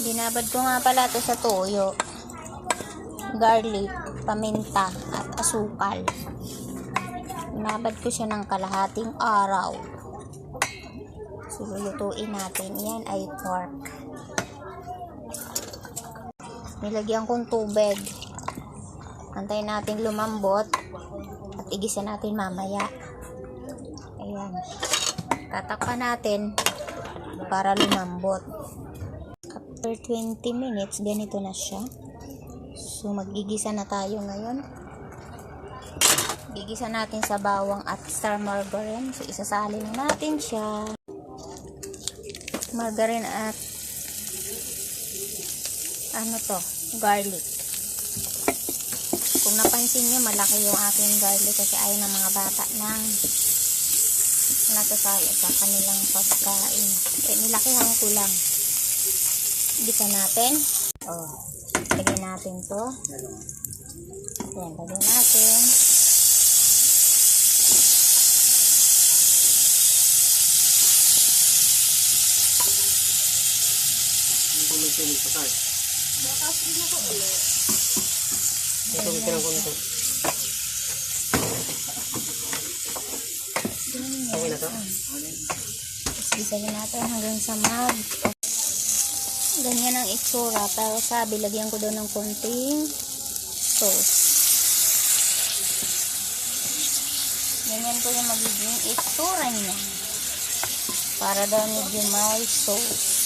Binabad ko nga pala ito sa toyo, garlic, paminta, at asukal. Binabad ko siya ng kalahating araw. So, lulutuin natin. Yan ay pork. Nilagyan kong tubig. Antayin natin lumambot at igisa natin mamaya. Ayan. Tatakpan natin para lumambot. After 20 minutes, ganito na siya. So, magigisa na tayo ngayon. Gigisa natin sa bawang at star margarine. So, isasalin na natin siya. Margarine at garlic. Kung napansin nyo, malaki yung aking garlic kasi ayaw ng mga bata ng natasaya sa kanilang pagkain. Nilakihan ko lang. Gisa natin. Lagyan natin to. Ayan, lagyan natin. Gisahin natin hanggang sa ganyan ang itsura. Pero sabi, lagyan ko doon ng konting sauce. Ganyan po yung magiging itsura niya. Para daw medyo may sauce.